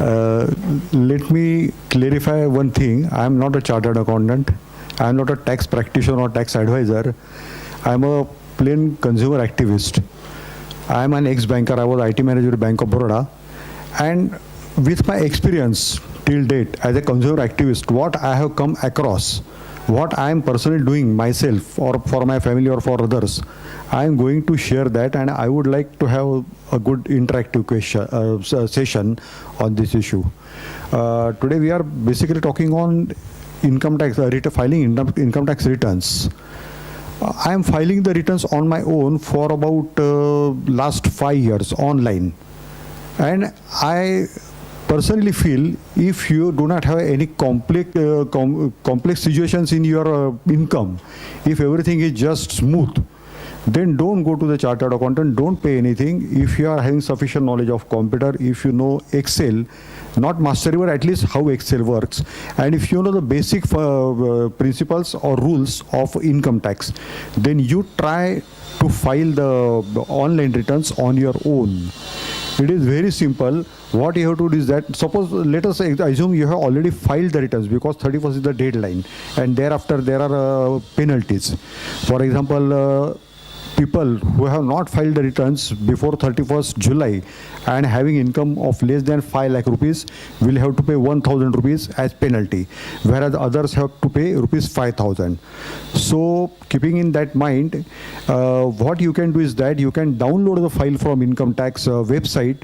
Let me clarify one thing. I am not a chartered accountant. I am not a tax practitioner or tax advisor. I am a plain consumer activist. I am an ex-banker. I was IT manager at Bank of Baroda. And with my experience till date as a consumer activist, what I have come across, what I am personally doing myself or for my family or for others, I am going to share that, and I would like to have a good interactive session on this issue. Today we are basically talking on income tax, filing income tax returns. I am filing the returns on my own for about last 5 years online. And I personally feel if you do not have any complex situations in your income, if everything is just smooth, then don't go to the chartered accountant, don't pay anything. If you are having sufficient knowledge of computer, if you know Excel, not mastery, but at least how Excel works, and if you know the basic principles or rules of income tax, then you try to file the online returns on your own. It is very simple. What you have to do is that, suppose, let us assume you have already filed the returns because 31st is the deadline, and thereafter there are penalties. For example, people who have not filed the returns before 31st July and having income of less than 5 lakh rupees will have to pay 1,000 rupees as penalty, whereas others have to pay rupees 5,000. So keeping in that mind, what you can do is that you can download the file from income tax website,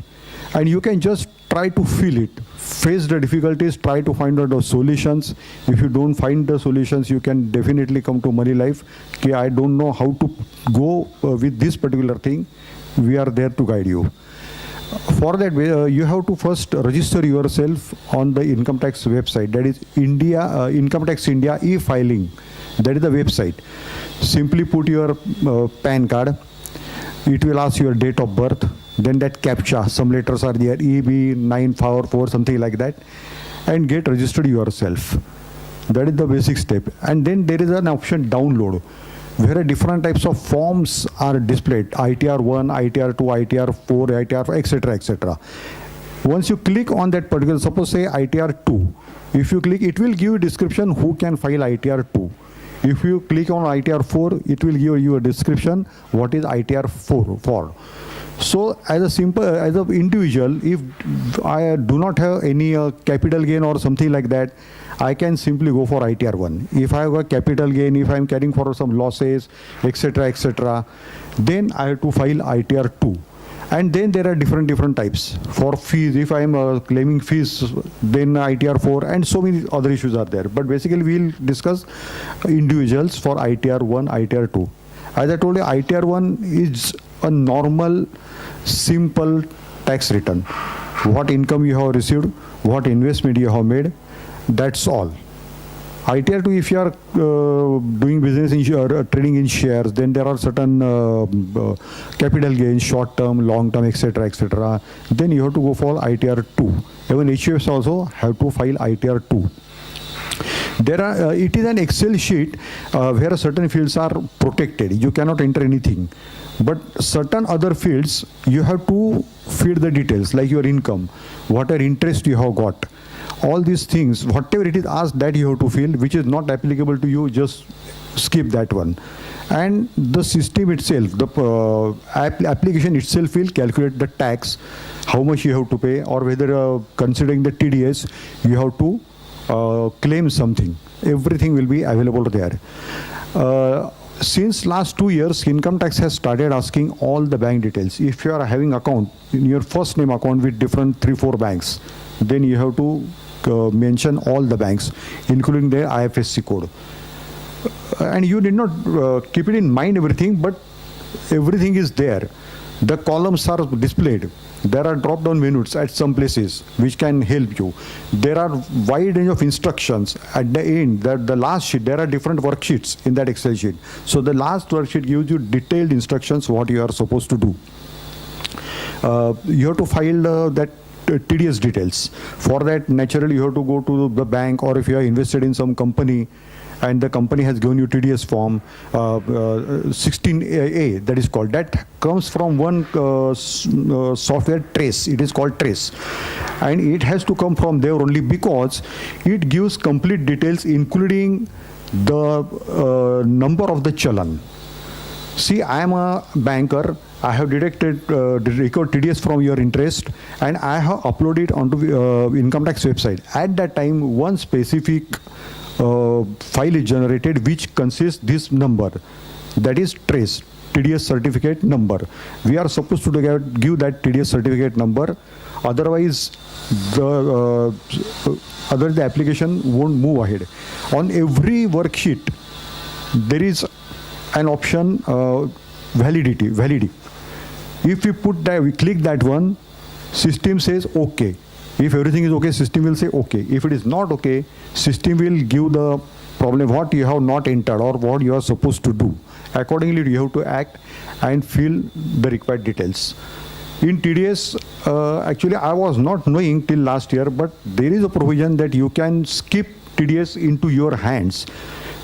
and you can just try to fill it. Face the difficulties, try to find out the solutions. If you don't find the solutions, you can definitely come to Money Life. Okay, I don't know how to go with this particular thing. We are there to guide you. For that, you have to first register yourself on the income tax website. That is Income Tax India e-filing. That is the website. Simply put your PAN card. It will ask your date of birth. Then that CAPTCHA, some letters are there, EB944, something like that, and get registered yourself. That is the basic step. And then there is an option download, where different types of forms are displayed, ITR1, ITR2, ITR4, ITR5, etc., etc. Once you click on that particular, suppose say ITR2, if you click, it will give you a description who can file ITR2. If you click on ITR4, it will give you a description what is ITR4 for. So as an individual, if I do not have any capital gain or something like that, I can simply go for ITR1. If I have a capital gain, if I am carrying for some losses, etc., etc., then I have to file ITR2. And then there are different types. For fees, if I am claiming fees, then ITR4, and so many other issues are there. But basically, we'll discuss individuals for ITR1, ITR2. As I told you, ITR1 is a normal, simple tax return. What income you have received, what investment you have made, that's all. ITR2, if you are doing business in trading in shares, then there are certain capital gains, short term, long term, etc., etc. Then you have to go for ITR2. Even HUFs also have to file ITR2. There are, it is an Excel sheet where certain fields are protected. You cannot enter anything. But certain other fields, you have to feed the details, like your income, what are interest you have got. All these things, whatever it is asked, that you have to fill, which is not applicable to you, just skip that one. And the system itself, the application itself will calculate the tax, how much you have to pay, or whether considering the TDS, you have to claim something. Everything will be available there. Since last 2 years, income tax has started asking all the bank details. If you are having account, in your first name account with different 3-4 banks, then you have to mention all the banks, including their IFSC code. And you did not keep it in mind everything, but everything is there. The columns are displayed. There are drop-down menus at some places which can help you. There are wide range of instructions. At the end, the last sheet, there are different worksheets in that Excel sheet. So the last worksheet gives you detailed instructions what you are supposed to do. You have to file that TDS details. For that, naturally, you have to go to the bank, or if you are invested in some company, and the company has given you TDS form 16A, that is called, that comes from one software, Trace. It is called Trace, and it has to come from there only because it gives complete details including the number of the challan. See, I am a banker. I have deducted record TDS from your interest, and I have uploaded onto income tax website. At that time, one specific file is generated which consists this number, that is Trace, TDS certificate number. We are supposed to give that TDS certificate number, otherwise the application won't move ahead. On every worksheet, there is an option validity. If we put that, we click that one, system says okay. If everything is okay, system will say okay. If it is not okay, system will give the problem what you have not entered or what you are supposed to do. Accordingly, you have to act and fill the required details. In TDS, actually I was not knowing till last year, but there is a provision that you can skip TDS into your hands.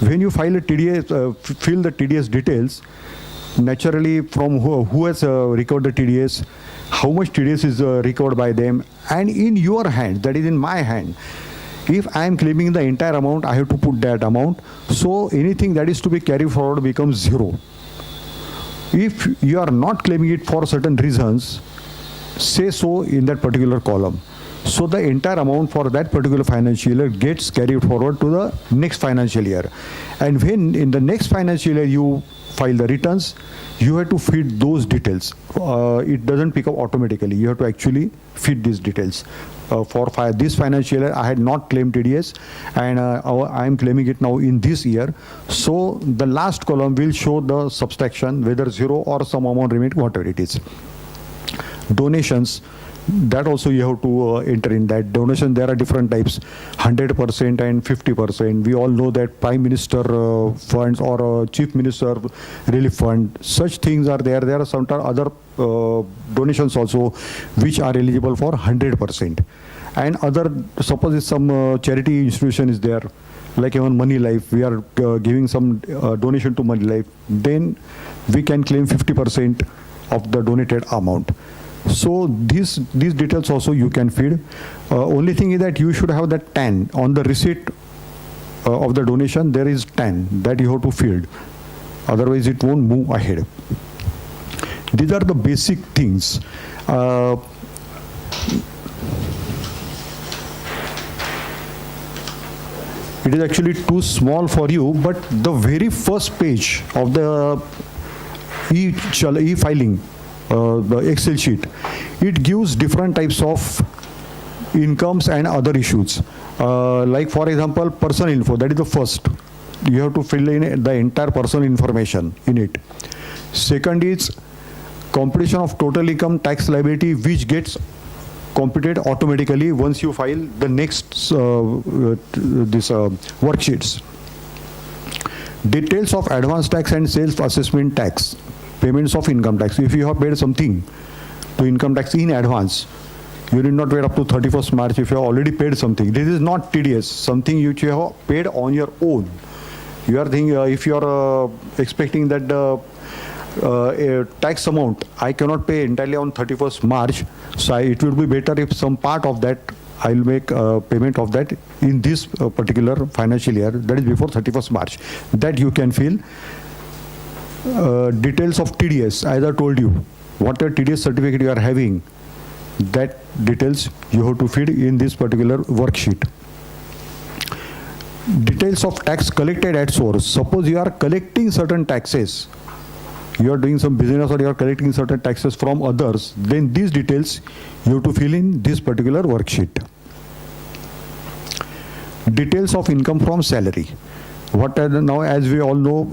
When you file a TDS, fill the TDS details, naturally from who has recorded the TDS, how much TDS is recovered by them, and in your hand, that is in my hand. If I am claiming the entire amount, I have to put that amount. So anything that is to be carried forward becomes zero. If you are not claiming it for certain reasons, say so in that particular column. So the entire amount for that particular financial year gets carried forward to the next financial year. And when in the next financial year you file the returns, you have to feed those details. It doesn't pick up automatically. You have to actually feed these details. For this financial year, I had not claimed TDS, and I am claiming it now in this year. So the last column will show the subtraction, whether zero or some amount remaining, whatever it is. Donations, that also you have to enter in that. Donation, there are different types, 100% and 50%. We all know that Prime Minister funds or Chief Minister Relief Fund, such things are there. There are some other donations also which are eligible for 100%. And other, suppose if some charity institution is there, like even Money Life, we are giving some donation to Money Life, then we can claim 50% of the donated amount. So these details also you can feed. Only thing is that you should have that TAN on the receipt of the donation. There is TAN that you have to feed. Otherwise, it won't move ahead. These are the basic things. It is actually too small for you, but the very first page of the e-filing, the Excel sheet, it gives different types of incomes and other issues. Like for example, personal info, that is the first. You have to fill in the entire personal information in it. Second is computation of total income tax liability, which gets computed automatically once you file the next worksheets. Details of advance tax and sales assessment tax. Payments of income tax. If you have paid something to income tax in advance, you need not wait up to 31st March if you have already paid something. This is not TDS, something which you have paid on your own. You are thinking, if you are expecting that a tax amount, I cannot pay entirely on 31st March, so it would be better if some part of that I will make payment of that in this particular financial year, that is before 31st March. That you can fill. Details of TDS, as I told you, whatever TDS certificate you are having, that details you have to feed in this particular worksheet. Details of tax collected at source. Suppose you are collecting certain taxes, you are doing some business or you are collecting certain taxes from others, then these details you have to fill in this particular worksheet. Details of income from salary. What now, as we all know,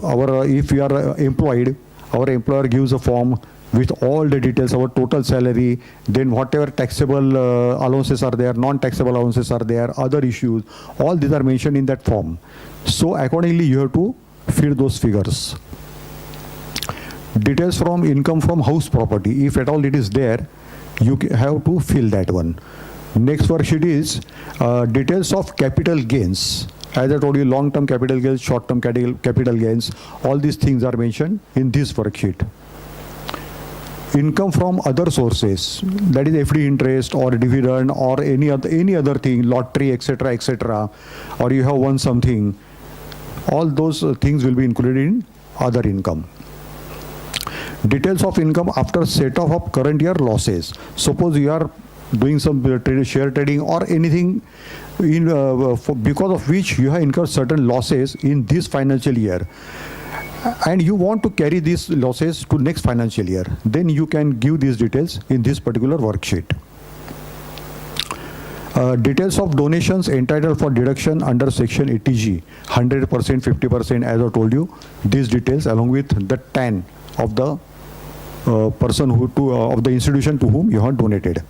if we are employed, our employer gives a form with all the details, our total salary, then whatever taxable allowances are there, non-taxable allowances are there, other issues, all these are mentioned in that form. So accordingly, you have to fill those figures. Details from income from house property, if at all it is there, you have to fill that one. Next worksheet is details of capital gains. As I told you, long-term capital gains, short-term capital gains, all these things are mentioned in this worksheet. Income from other sources, that is FD interest or dividend or any other thing, lottery, etc., or you have won something, all those things will be included in other income. Details of income after set-off of current year losses. Suppose you are doing some share trading or anything because of which you have incurred certain losses in this financial year, and you want to carry these losses to next financial year, then you can give these details in this particular worksheet. Details of donations entitled for deduction under section 80G, 100%, 50%, as I told you, these details along with the TAN of the person of the institution to whom you have donated.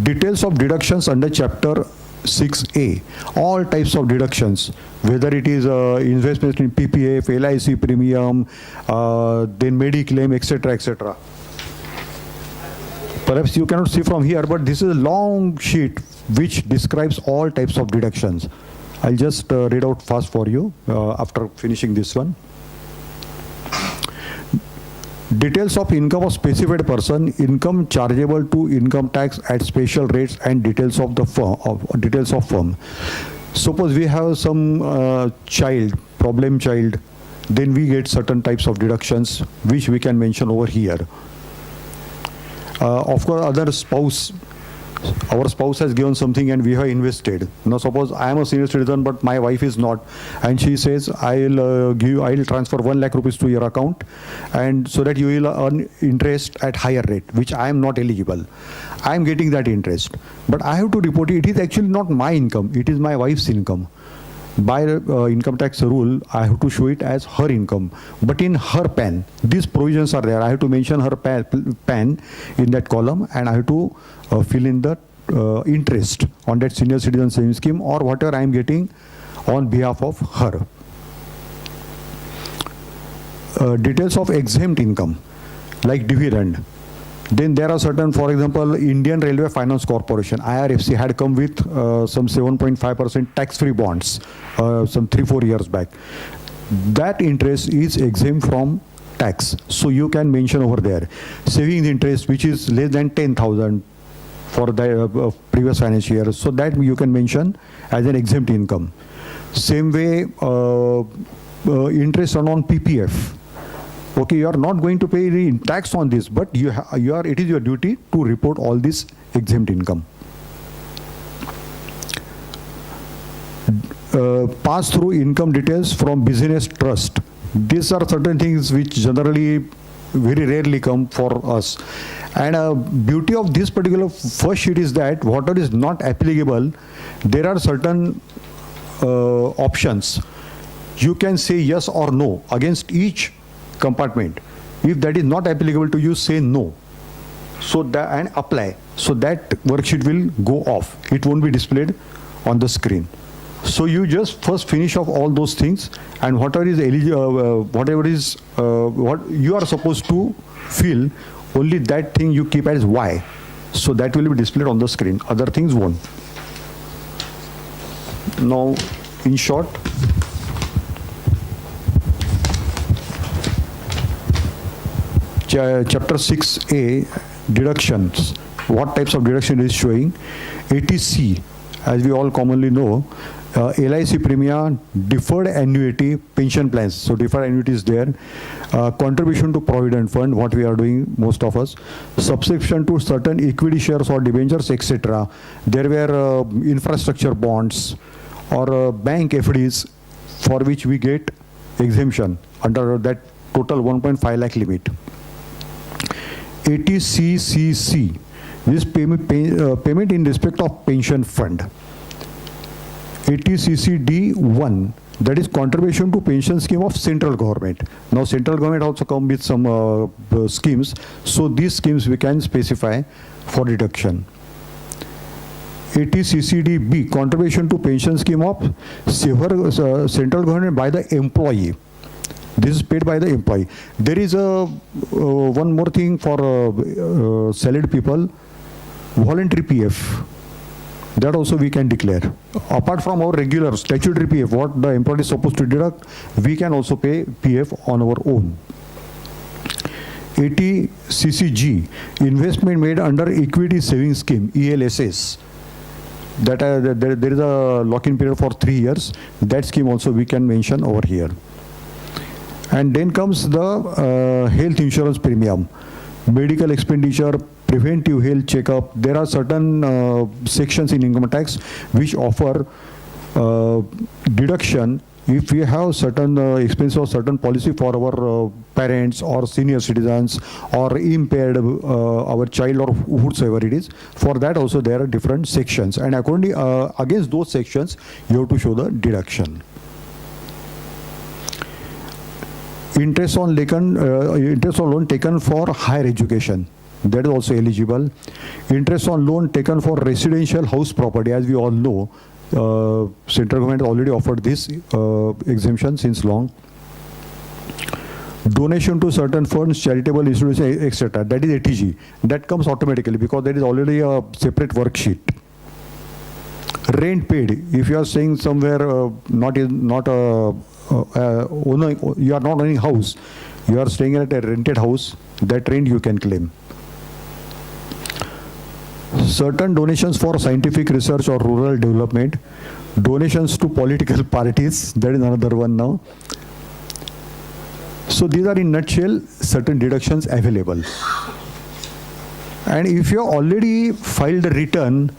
Details of deductions under chapter 6A, all types of deductions, whether it is investment in PPF, LIC premium, then Mediclaim, etc. Perhaps you cannot see from here, but this is a long sheet which describes all types of deductions. I'll just read out fast for you after finishing this one. Details of income of specified person, income chargeable to income tax at special rates, and details of the firm. Suppose we have some problem child, then we get certain types of deductions which we can mention over here. Of course, our spouse has given something and we have invested. Now suppose I am a senior citizen but my wife is not, and she says I'll transfer 1 lakh rupees to your account, and so that you will earn interest at higher rate, which I am not eligible. I am getting that interest, but I have to report it. It is actually not my income, it is my wife's income. By income tax rule, I have to show it as her income, but in her PAN, these provisions are there. I have to mention her PAN in that column, and I have to fill in the interest on that senior citizen savings scheme or whatever I am getting on behalf of her. Details of exempt income, like dividend. Then there are certain, for example, Indian Railway Finance Corporation, IRFC, had come with some 7.5% tax-free bonds some 3-4 years back. That interest is exempt from tax. So you can mention over there. Savings interest, which is less than 10,000 for the previous financial year. So that you can mention as an exempt income. Same way, interest on PPF. Okay, you are not going to pay any tax on this, but it is your duty to report all this exempt income. Pass through income details from business trust. These are certain things which generally very rarely come for us. And beauty of this particular first sheet is that whatever is not applicable, there are certain options. You can say yes or no against each compartment. If that is not applicable to you, say no. So that, and apply. So that worksheet will go off. It won't be displayed on the screen. So you just first finish off all those things, and whatever is what you are supposed to fill, only that thing you keep as Y. So that will be displayed on the screen. Other things won't. Now, in short, Chapter 6A, deductions. What types of deduction is showing? 80C, as we all commonly know, LIC premium, deferred annuity, pension plans. So deferred annuity is there. Contribution to provident fund, what we are doing, most of us. Subscription to certain equity shares or debentures, etc. There were infrastructure bonds or bank FDs for which we get exemption under that total 1.5 lakh limit. 80CCC, this payment in respect of pension fund. 80CCD1, that is contribution to pension scheme of central government. Now central government also come with some schemes, so these schemes we can specify for deduction. 80CCDB, contribution to pension scheme of central government by the employee. This is paid by the employee. There is one more thing for salaried people, voluntary PF. That also we can declare. Apart from our regular statutory PF, what the employer is supposed to deduct, we can also pay PF on our own. 80 CCG, investment made under equity savings scheme, ELSS. That there is a lock-in period for 3 years. That scheme also we can mention over here. And then comes the health insurance premium, medical expenditure, preventive health checkup. There are certain sections in income tax which offer deduction if we have certain expense or certain policy for our parents or senior citizens or impaired our child or whosoever it is. For that also there are different sections, and accordingly against those sections you have to show the deduction. Interest on loan taken for higher education, that is also eligible. Interest on loan taken for residential house property, as we all know, central government already offered this exemption since long. Donation to certain funds, charitable institutions, etc. That is ATG. That comes automatically because there is already a separate worksheet. Rent paid, if you are staying somewhere you are not owning house, you are staying at a rented house, that rent you can claim. Certain donations for scientific research or rural development, donations to political parties, that is another one now. So these are in nutshell certain deductions available. And if you have already filed a return,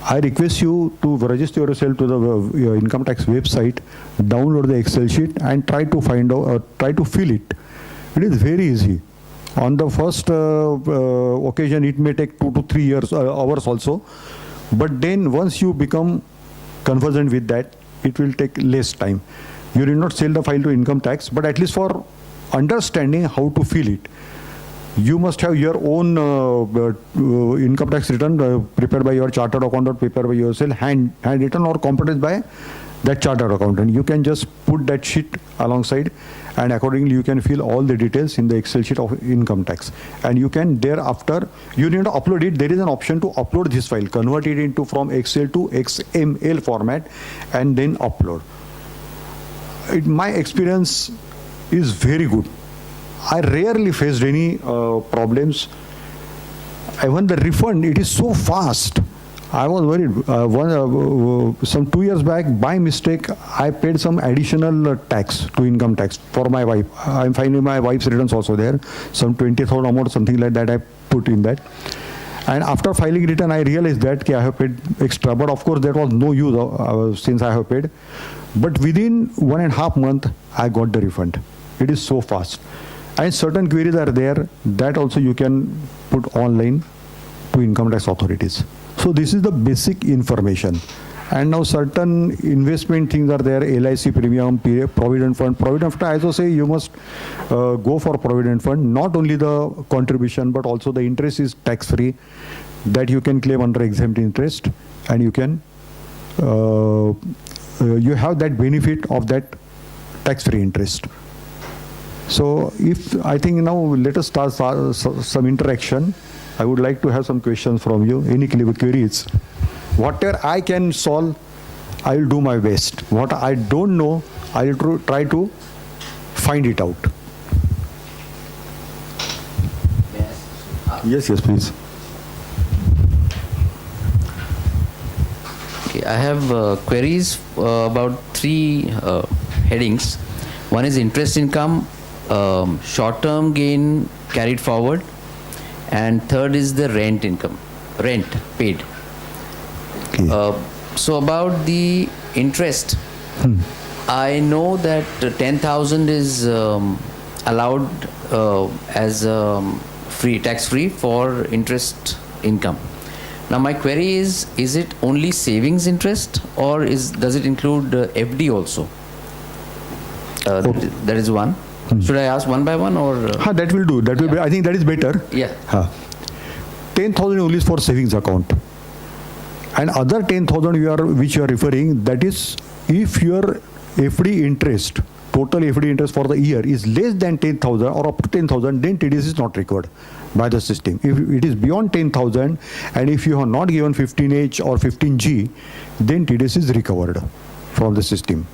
I request you to register yourself to the income tax website, download the Excel sheet and try to find out, try to fill it. It is very easy. On the first occasion, it may take 2 to 3 hours also. But then once you become conversant with that, it will take less time. You need not sell the file to income tax, but at least for understanding how to fill it, you must have your own income tax return prepared by your chartered accountant, prepared by yourself, hand written or computed by that chartered accountant. You can just put that sheet alongside, and accordingly you can fill all the details in the Excel sheet of income tax. And you can thereafter, you need to upload it. There is an option to upload this file, convert it into from Excel to XML format, and then upload. My experience is very good. I rarely faced any problems. Even the refund, it is so fast. I was worried. Some 2 years back, by mistake, I paid some additional tax to income tax for my wife. I'm finding my wife's returns also there. Some 20,000 amount, something like that I put in that. And after filing return, I realized that I have paid extra. But of course, there was no use since I have paid. But within 1.5 months, I got the refund. It is so fast. And certain queries are there that also you can put online to income tax authorities. So this is the basic information. And now certain investment things are there, LIC premium, provident fund. Provident fund, I also say you must go for provident fund. Not only the contribution, but also the interest is tax-free, that you can claim under exempt interest, and you can, you have that benefit of that tax-free interest. So I think now let us start some interaction. I would like to have some questions from you, any queries. Whatever I can solve, I will do my best. What I don't know, I will try to find it out. Yes, please. Okay, I have queries about 3 headings. One is interest income, short-term gain carried forward, and third is the rent income, rent paid. Okay. So about the interest, I know that 10,000 is allowed as free, tax-free for interest income. Now my query is it only savings interest, or does it include FD also? That is one. Should I ask one by one, or? That will do. That will be. I think that is better. Yeah. 10,000 only is for savings account, and other 10,000 which you are referring, that is if your FD interest total FD interest for the year is less than 10,000 or up to 10,000, then TDS is not recovered by the system. If it is beyond 10,000 and if you have not given 15H or 15G, then TDS is recovered from the system.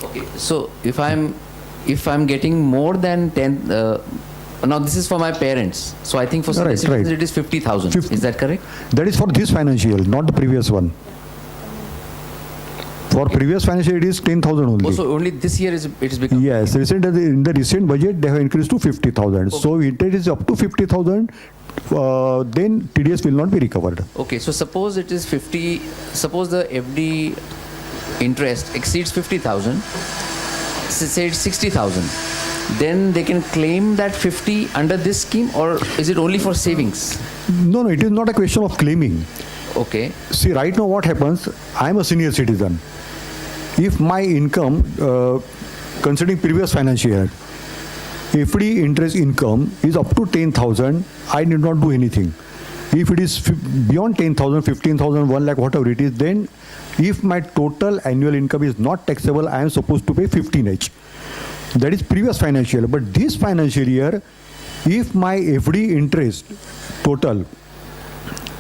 Okay. So if I'm getting more than 10, now this is for my parents. So I think for senior Right, citizens right. it is 50,000. 50. Is that correct? That is for this financial, not the previous one. For previous financial, it is 10,000 only. Also, only this year it is become. Yes, in the recent budget, they have increased to 50,000. Okay. So if it is up to 50,000, then TDS will not be recovered. Okay. So suppose it is 50. Suppose the FD interest exceeds 50,000. Say it's 60,000. Then they can claim that 50 under this scheme, or is it only for savings? No, it is not a question of claiming. Okay. See, right now what happens, I am a senior citizen. If my income, considering previous financial year, FD interest income is up to 10,000, I need not do anything. If it is beyond 10,000, 15,000, 1 lakh, whatever it is, then if my total annual income is not taxable, I am supposed to pay 15H. That is previous financial year. But this financial year, if my FD interest total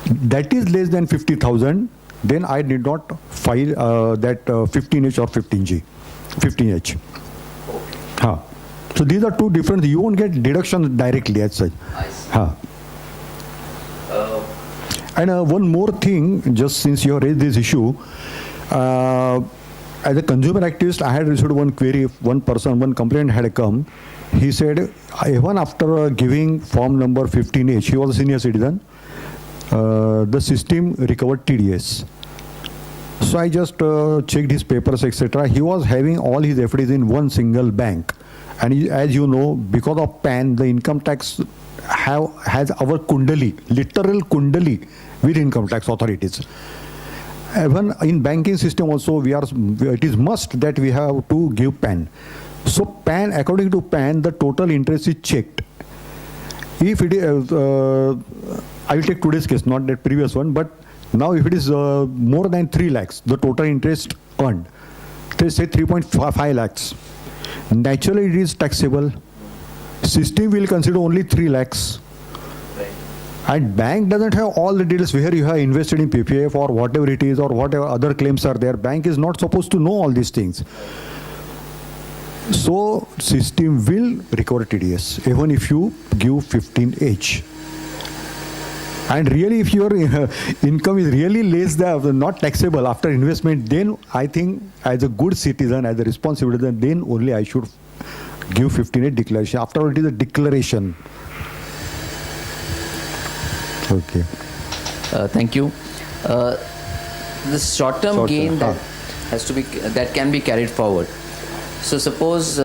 that is less than 50,000, then I need not file that 15H or 15H. Huh. So these are two different. You won't get deduction directly as such. I see. Huh. And one more thing, just since you have raised this issue, as a consumer activist, I had received one query. One complainant had come. He said, even after giving form number 15H, he was a senior citizen, the system recovered TDS. So I just checked his papers, etc. He was having all his FDs in one single bank. And as you know, because of PAN, the income tax has our kundali, literal kundali with income tax authorities. Even in banking system also, it is must that we have to give PAN. So PAN, according to PAN, the total interest is checked. If it is, I will take today's case, not that previous one, but now if it is more than 3 lakhs, the total interest earned, say 3.5 lakhs, naturally it is taxable. System will consider only 3 lakhs. And bank doesn't have all the details where you have invested in PPF or whatever it is or whatever other claims are there. Bank is not supposed to know all these things. So system will recover TDS even if you give 15H. And really, if your income is really less than not taxable after investment, then I think as a good citizen, as a responsible citizen, then only I should give 15H declaration. After all, it is a declaration. Okay. Thank you. This short-term gain that can be carried forward. So suppose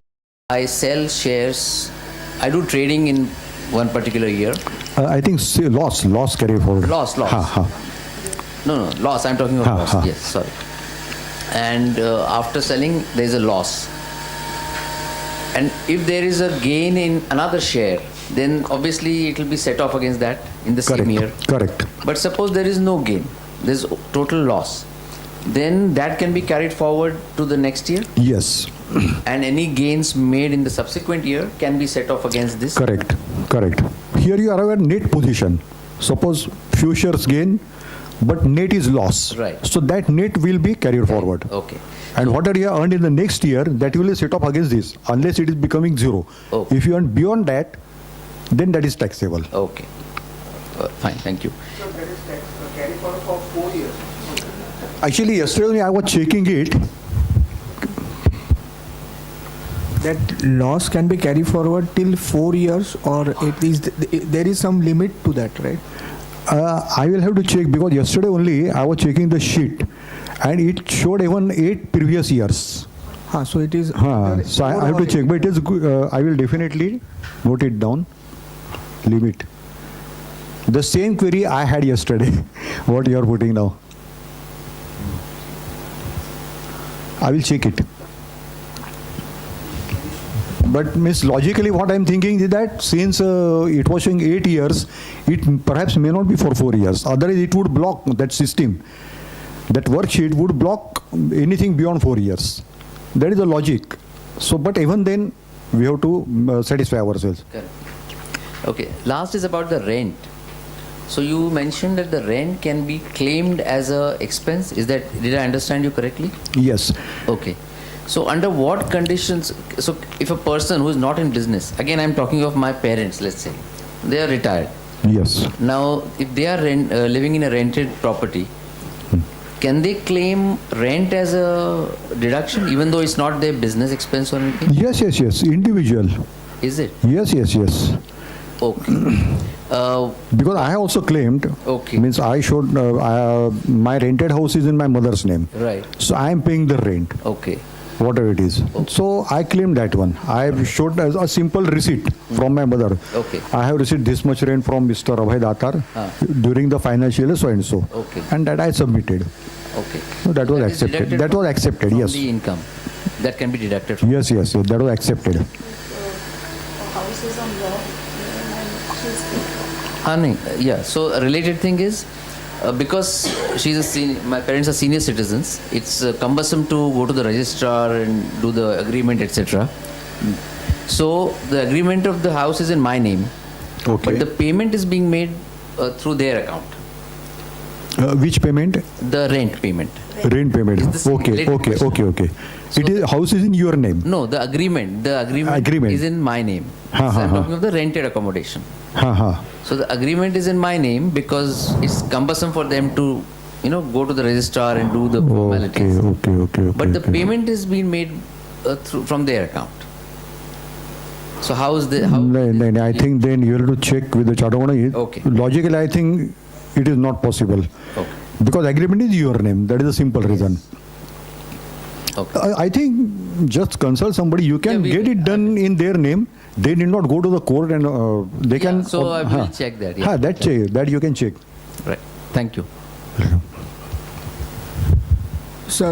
I sell shares, I do trading in one particular year. I think loss carry forward. Loss. No, loss. I'm talking about loss. Yes, sorry. And after selling, there is a loss. And if there is a gain in another share, then obviously it will be set off against that in the same year. Correct. But suppose there is no gain, there is total loss, then that can be carried forward to the next year? Yes. And any gains made in the subsequent year can be set off against this? Correct. Here you are at net position. Suppose few shares gain, but net is loss. Right. So that net will be carried forward. Okay. And whatever you earned in the next year, that will be set off against this, unless it is becoming zero. Okay. If you earn beyond that, then that is taxable. Okay. Fine, thank you. So that is carry forward for 4 years. Actually, yesterday only I was checking it. That loss can be carried forward till 4 years, or at least there is some limit to that, right? I will have to check because yesterday only I was checking the sheet and it showed even 8 previous years. So it is. So I have to check, but it is good. I will definitely note it down. Limit. The same query I had yesterday, what you are putting now. I will check it. But logically what I am thinking is that since it was showing 8 years, it perhaps may not be for 4 years. Otherwise it would block that system. That worksheet would block anything beyond 4 years. That is the logic. So, but even then, we have to satisfy ourselves. Correct. Okay. Last is about the rent. So you mentioned that the rent can be claimed as a expense. Did I understand you correctly? Yes. Okay. So under what conditions? So if a person who is not in business, again I'm talking of my parents, let's say, they are retired. Yes. Now, if they are living in a rented property, can they claim rent as a deduction, even though it's not their business expense or anything? Yes, yes, yes. Individual. Is it? Yes, yes, yes. Okay. Because I have also claimed. Okay. Means I should. My rented house is in my mother's name. Right. So I am paying the rent, Okay. whatever it is. So I claimed that one. I showed as a simple receipt from my mother. Okay. I have received this much rent from Mr. Abhay Datar during the financial year so and so. Okay. And that I submitted. Okay. So that was is accepted. deducted That was accepted. from Yes. the income. That can be deducted from. Yes, yes, yes. That was accepted. House is on law and she's Yeah. So a related thing is because my parents are senior citizens. It's cumbersome to go to the registrar and do the agreement, etc. So the agreement of the house is in my name, Okay. but the payment is being made through their account. Which payment? The rent payment. Rent payment. It's the same Okay, related okay, question. okay, okay. So It is house is in your name. No, the agreement. The agreement is in my name. Ha, So ha, I'm ha. talking of the rented accommodation. Ha ha. So the agreement is in my name because it's cumbersome for them to, go to the registrar and do the Okay, formalities. okay, okay, okay. But the okay. payment is being made from their account. So how is the? How No, I think then you have to check with the chartered accountant. Okay. Logically, I think it is not possible. Okay. Because agreement is your name. That is the simple reason. Okay. I think just consult somebody. You can Yeah, get it done in their name. They need not go to the court and they Yeah, can. so I will check that, yeah. That you can check. Right. Thank you. Sir,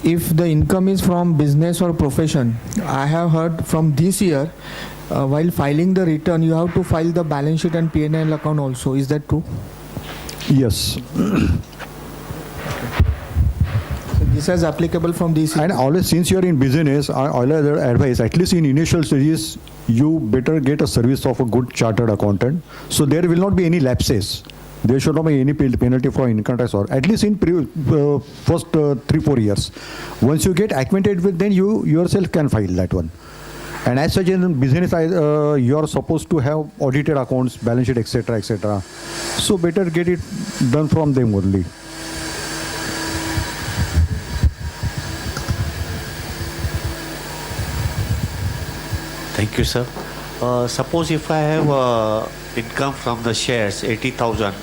if the income is from business or profession, I have heard from this year, while filing the return, you have to file the balance sheet and P&L account also. Is that true? Yes. So this is applicable from this year. And always, since you are in business, I always advise, at least in initial stages, you better get a service of a good chartered accountant. So there will not be any lapses. There should not be any penalty for income tax, or at least in first 3-4 years. Once you get acquainted with, then you yourself can file that one. And as such in business, you are supposed to have audited accounts, balance sheet, etc., etc. So better get it done from them only. Thank you, sir. Suppose if I have income from the shares 80,000,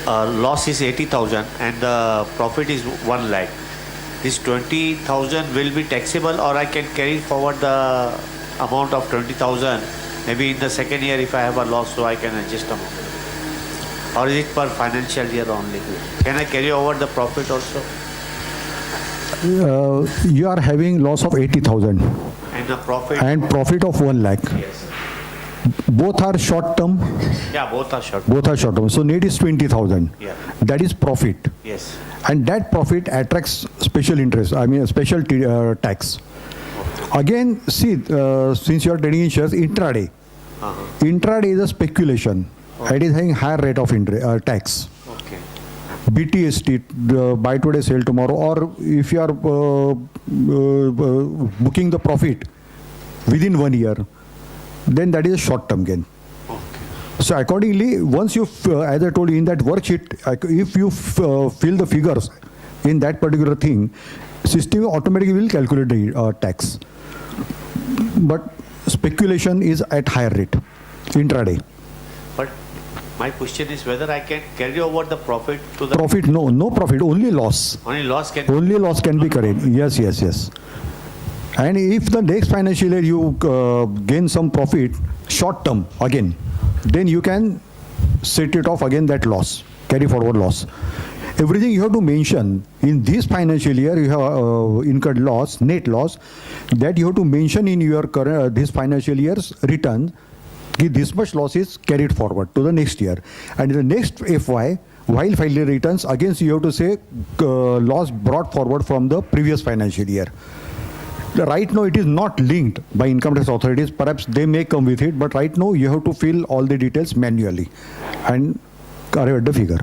loss is 80,000 and the profit is 1 lakh. This 20,000 will be taxable, or I can carry forward the amount of 20,000 maybe in the second year if I have a loss, so I can adjust amount. Or is it per financial year only? Can I carry over the profit also? You are having loss of 80,000 And the profit? and profit of 1 lakh. Yes. Both are short term. Yeah, both are short. Both are short term. So net is 20,000. Yeah. That is profit. Yes. And that profit attracts special interest. I mean, special tax. Again, see, since you are trading in shares, intraday. Intraday is a speculation. It is having higher rate of tax. Okay. BTST, buy today, sell tomorrow, or if you are booking the profit within 1 year, then that is a short-term gain. Okay. So accordingly, once you, as I told you in that worksheet, if you fill the figures in that particular thing, system automatically will calculate the tax. But speculation is at higher rate, intraday. But my question is whether I can carry over the profit to the Profit, no profit, only loss. only loss can Only loss can be carried. Yes, yes, yes. And if the next financial year you gain some profit, short term again, then you can set it off again that loss, carry forward loss. Everything you have to mention in this financial year you have incurred loss, net loss, that you have to mention in your current this financial year's return. This much loss is carried forward to the next year, and in the next FY, while filing returns, again you have to say loss brought forward from the previous financial year. Right now, it is not linked by income tax authorities. Perhaps they may come with it, but right now, you have to fill all the details manually and arrive at the figure.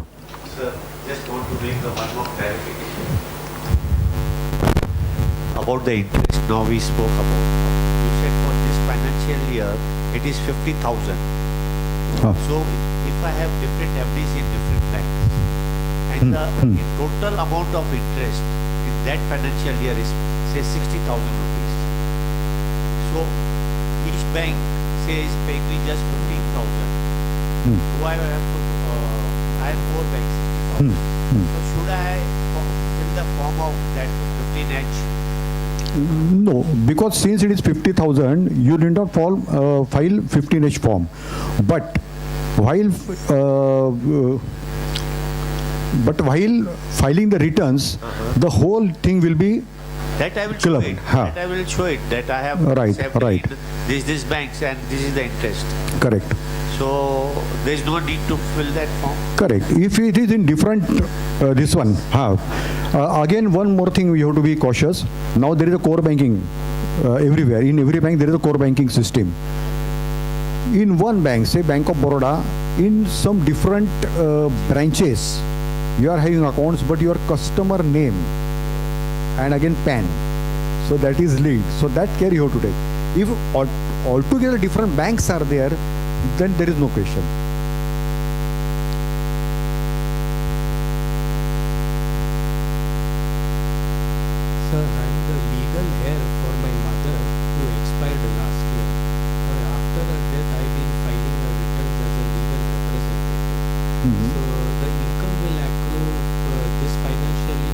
Sir, just want to bring the one more clarification. About the interest, now we spoke about. You said for this financial year, it is 50,000. Huh. So if I have different FDs in different banks, and the total amount of interest in that financial year is say 60,000 rupees. So each bank says pay me just 15,000. Do I have to? I have 4 banks, 60,000. So should I fill the form of that 15H? No, because since it is 50,000, you need not file 15H form. But while filing the returns, the whole thing will be That I will show Club, it. huh. That I will show it. That I have Right, saved right. in this banks and this is the interest. correct. So there is no need to fill that form. Correct. If it is in different, this one, again, one more thing we have to be cautious. Now there is a core banking everywhere. In every bank, there is a core banking system. In one bank, say Bank of Baroda, in some different branches, you are having accounts, but your customer name and again PAN. So that is linked. So that care you have to take. If altogether different banks are there, then there is no question. Sir, I'm the legal heir for my mother who expired last year. After her death, I've been filing her returns as a legal representative. So the income will accrue this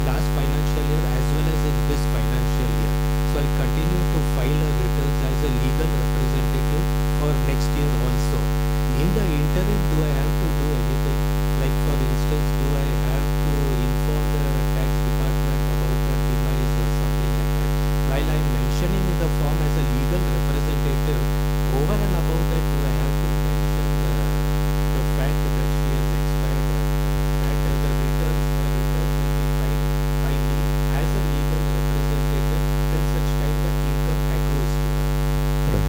last financial year as well as in this financial year. So I'll continue to file her returns as a legal representative for next year also. In the interim, do I have to do anything? Like for instance, do I have to inform the tax department about her demise or something like that? While I'm mentioning in the form as a legal representative, over and above that, do I have to mention the fact that she has expired, that the returns will be filed by me as a legal representative till such time that income accrues to her?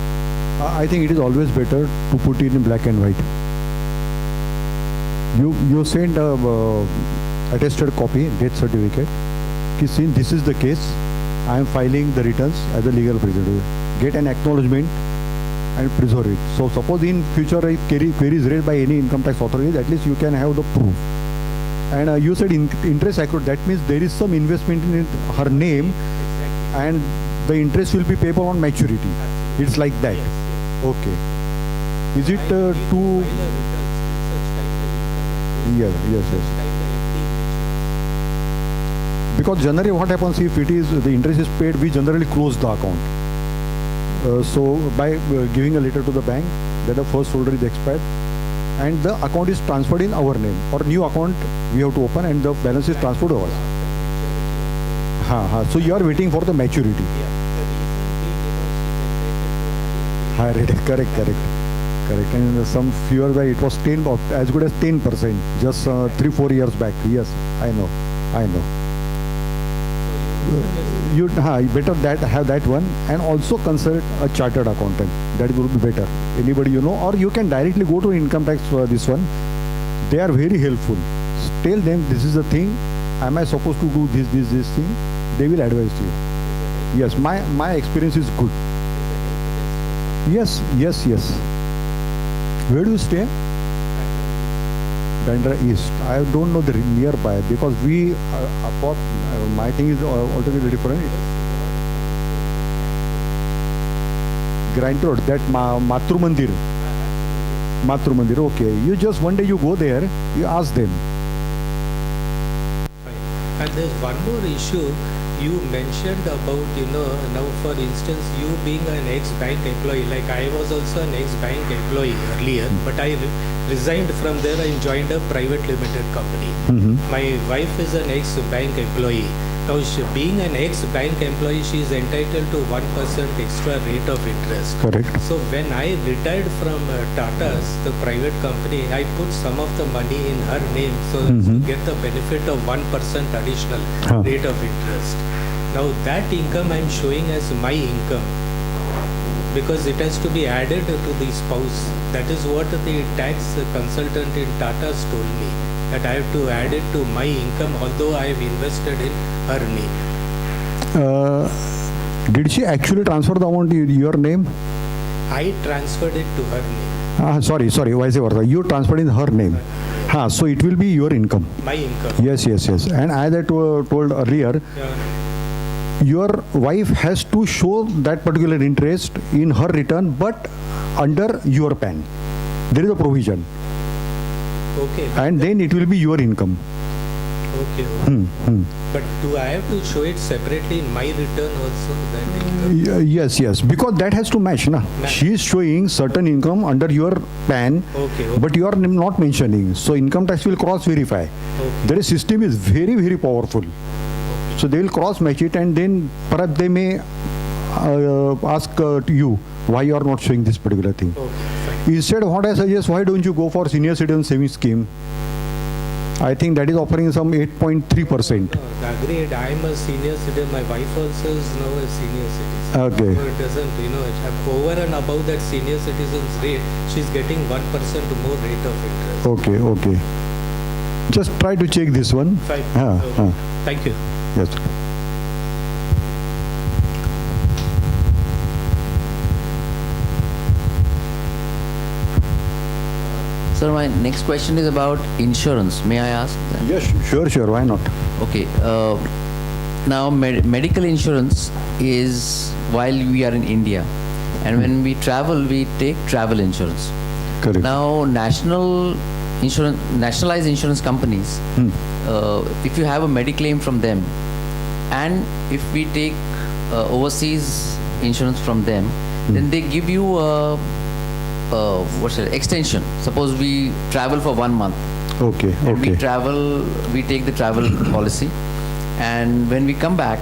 I think it is always better to put it in black and white. You send a attested copy, death certificate. Since this is the case, I am filing the returns as a legal representative. Get an acknowledgement and preserve it. So suppose in future if query is raised by any income tax authorities, at least you can have the proof. And you said interest accrued. That means there is some investment in her name, Exactly. and the interest will be payable on maturity. Absolutely. It's like that. Yes, yes. Okay. Is it I need too? file a returns till such time the income accrues. Yes, yes, Such yes. time the FD matures. Because generally what happens if it is the interest is paid, we generally close the account. So by giving a letter to the bank that the first holder is expired and the account is transferred in our name, or new account we have to open and the balance is transferred to us. So you are waiting for the maturity. Yeah, the reason being, she's entitled to Higher rate. Correct. And some few years back it was 10 or as good as 10%. Just 3-4 years back. Yes, I know. You better that have that one, and also consult a chartered accountant. That will be better. Anybody you know, or you can directly go to income tax for this one. They are very helpful. Tell them this is the thing. Am I supposed to do this thing? They will advise you. Yes, my experience is good. Yes. Where do you stay? Bandra East. I don't know the nearby because we my thing is altogether different. Grant Road, that Matru Mandir. Okay. You just one day you go there, you ask them. And there's one more issue you mentioned about, now for instance, you being an ex-bank employee, like I was also an ex-bank employee earlier, but I resigned from there and joined a private limited company. My wife is an ex-bank employee. Now, being an ex-bank employee, she is entitled to 1% extra rate of interest. Correct. So when I retired from Tata's, the private company, I put some of the money in her name so to get the benefit of 1% additional rate of interest. Now that income I'm showing as my income because it has to be added to the spouse. That is what the tax consultant in Tata's told me, that I have to add it to my income although I have invested in her name. Did she actually transfer the amount in your name? I transferred it to her name, Sorry, vice versa. You transferred in her name. So it will be your income. my income. Yes. And as I told earlier, your wife has to show that particular interest in her return, but under your PAN. There is a provision, Okay. and then it will be your income. Okay. But do I have to show it separately in my return also? That income? Yes, because that has to match, na. Match. She is showing certain income under your PAN, Okay. but you are not mentioning. So income tax will cross verify. Okay. Their system is very, very powerful. So they will cross match it, and then perhaps they may ask to you why you are not showing this particular thing. Okay. Fine. Instead, what I suggest, why don't you go for senior citizen savings scheme? I think that is offering some 8.3%. Agreed. I am a senior citizen. My wife also is now a senior citizen. Okay. So it doesn't, over and above that senior citizen's rate, she's getting 1% more rate of interest. Okay. Just try to check this one. Fine. Okay. Thank you. Yes. Sir, my next question is about insurance. May I ask that? Yes, sure. Why not? Okay. Now, medical insurance is while we are in India, and when we travel, we take travel insurance. Correct. Now, nationalized insurance companies, if you have a mediclaim from them, and if we take overseas insurance from them, then they give you a extension. Suppose we travel for 1 month. Okay. And we take the travel policy, and when we come back,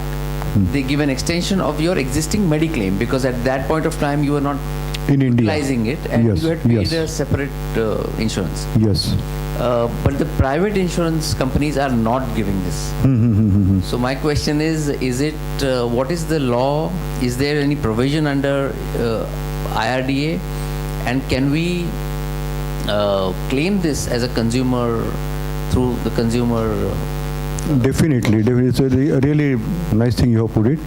they give an extension of your existing mediclaim, because at that point of time you were not In India. utilizing it, and Yes, you had paid yes. a separate insurance. Yes. But the private insurance companies are not giving this. So my question is it what is the law? Is there any provision under IRDA, and can we claim this as a consumer through the consumer? Definitely. It's a really nice thing you have put it.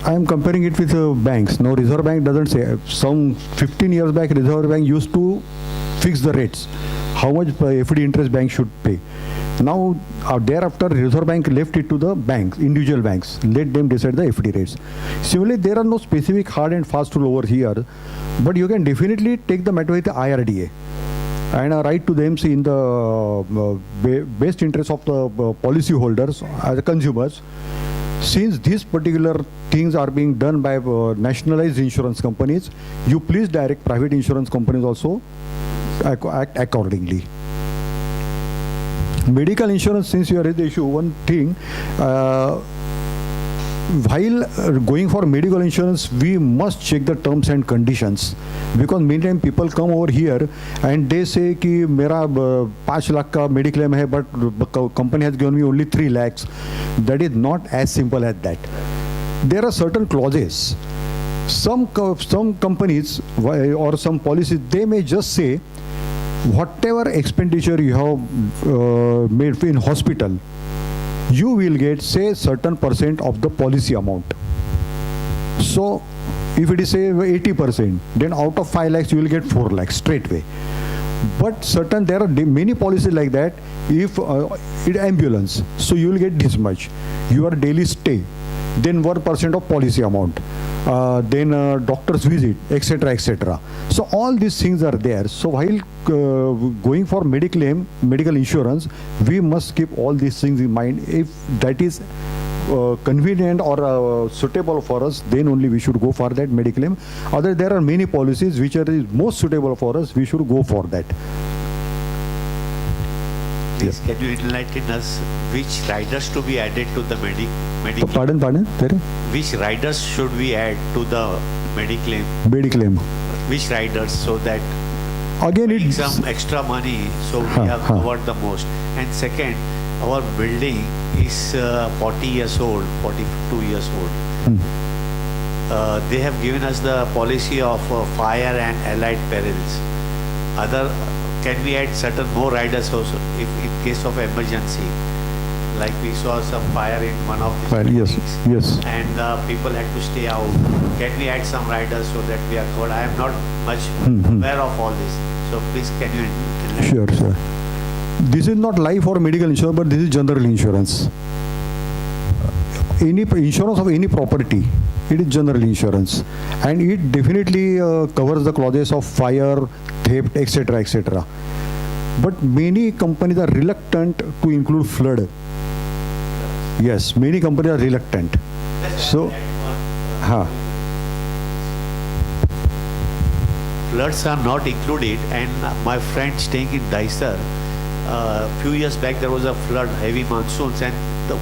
I am comparing it with banks. Now, Reserve Bank doesn't say. Some 15 years back, Reserve Bank used to fix the rates, how much FD interest bank should pay. Now, thereafter, Reserve Bank left it to the banks, individual banks. Let them decide the FD rates. Similarly, there are no specific hard and fast rule over here, but you can definitely take the matter with the IRDA and write to them, see, in the best interest of the policy holders as consumers. Since these particular things are being done by nationalized insurance companies, you please direct private insurance companies also act accordingly. Medical insurance, since you are in the issue, one thing, while going for medical insurance, we must check the terms and conditions, because many times people come over here and they say कि मेरा 5 lakh का mediclaim है, but company has given me only 3 lakhs. That is not as simple as that. There are certain clauses. Some companies or some policies, they may just say whatever expenditure you have made in hospital, you will get, say, certain % of the policy amount. So if it is, say, 80%, then out of 5 lakhs you will get 4 lakhs straight away. But there are many policies like that. If it ambulance, so you will get this much. Your daily stay, then 1% of policy amount, then doctor's visit, etc. So all these things are there. So while going for medical insurance, we must keep all these things in mind. If that is convenient or suitable for us, then only we should go for that mediclaim. There are many policies which are most suitable for us. We should go for that. Please, can you enlighten us which riders to be added to the mediclaim? Pardon? Which riders should we add to the mediclaim? Mediclaim. Which riders, so that Again, paying it's some extra money, so we have covered the most. And second, our building is 40 years old, 42 years old. They have given us the policy of fire and allied perils. Can we add certain more riders also if in case of emergency? Like we saw some fire in one of these Fire, yes, buildings, yes. and people had to stay out. Can we add some riders so that we are covered? I am not much aware of all this. So please, can you enlighten? Sure, sir. This is not life or medical insurance, but this is general insurance. Any insurance of any property, it is general insurance, and it definitely covers the clauses of fire, theft, etc., etc. But many companies are reluctant to include flood. Yes, many companies are reluctant. So, Floods are not included, and my friend staying in Daisar, few years back there was a flood, heavy monsoons, and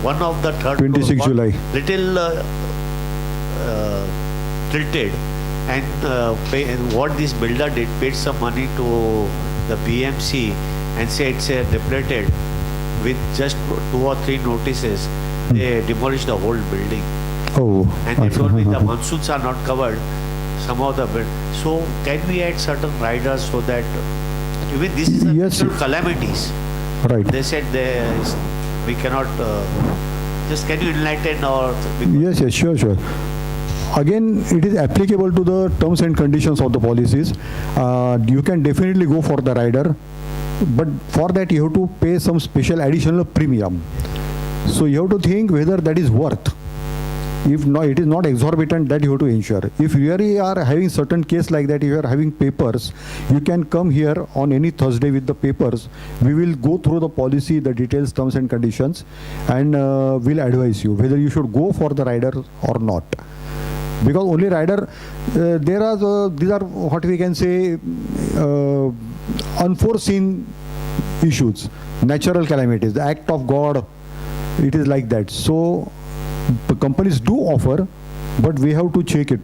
one of the third 26 floor July. got little tilted, and what this builder did, paid some money to the BMC and said it's depleted. With just 2 or 3 notices, they demolished the whole building. oh, And they told me the monsoons are not covered, some of the so can we add certain riders so that even this is a Yes. natural calamities? right. They said we cannot. Just can you enlighten or? Yes, yes, sure, sure. Again, it is applicable to the terms and conditions of the policies. You can definitely go for the rider, but for that you have to pay some special additional premium. So you have to think whether that is worth. If no, it is not exorbitant, that you have to insure. If you really are having certain case like that, if you are having papers, you can come here on any Thursday with the papers. We will go through the policy, the details, terms and conditions, and we'll advise you whether you should go for the rider or not. Because only rider, these are what we can say unforeseen issues, natural calamities, the act of God. It is like that. So the companies do offer, but we have to check it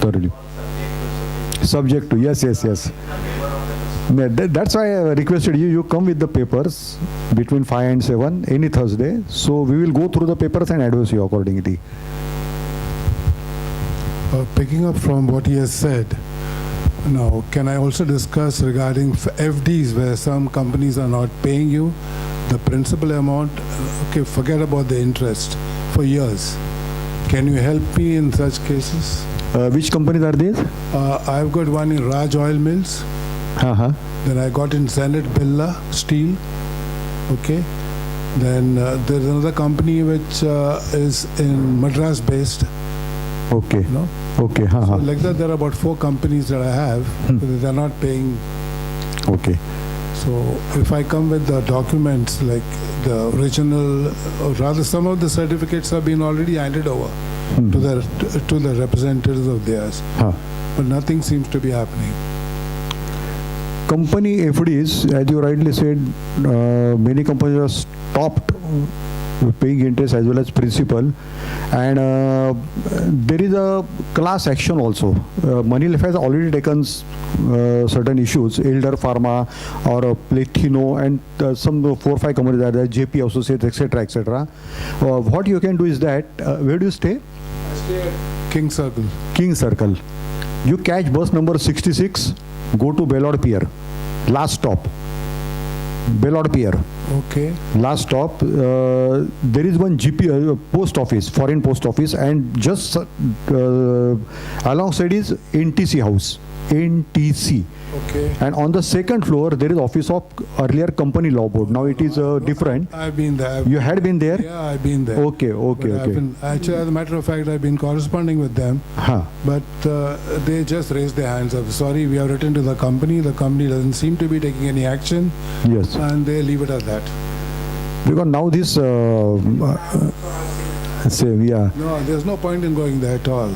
thoroughly. Subject to, yes. Yeah, that's why I requested you come with the papers between 5 and 7 any Thursday. So we will go through the papers and advise you accordingly. Picking up from what he has said, now can I also discuss regarding FDs where some companies are not paying you the principal amount? Okay, forget about the interest for years. Can you help me in such cases? Which companies are these? I've got one in Raj Oil Mills. Then I got in Zenit Billa Steel. Okay. Then there's another company which is in Madras based. Okay. You know? Okay. So like that, there are about 4 companies that I have, but they're not paying. Okay. So if I come with the documents, like the original, or rather some of the certificates have been already handed over to the representatives of theirs, but nothing seems to be happening. Company FDs, as you rightly said, many companies have stopped paying interest as well as principal, and there is a class action also. Moneylife has already taken certain issues, Elder Pharma or Platino, and some 4 or 5 companies are there, JP Associates, etc., etc. What you can do is that, where do you stay? I stay at King Circle. King Circle. You catch bus number 66, go to Bellord Pier, last stop. Bellord Pier. Okay. Last stop, there is one GP post office, foreign post office, and just alongside is NTC house, NTC. Okay. And on the second floor, there is office of earlier company law board. Now it is different. I've been there. You had been there? Yeah, I've been there. Okay. But I've been, actually, as a matter of fact, I've been corresponding with them, but they just raised their hands up. Sorry, we have written to the company doesn't seem to be taking any action, Yes. and they leave it at that. Because now this, No, there's no point in going there at all.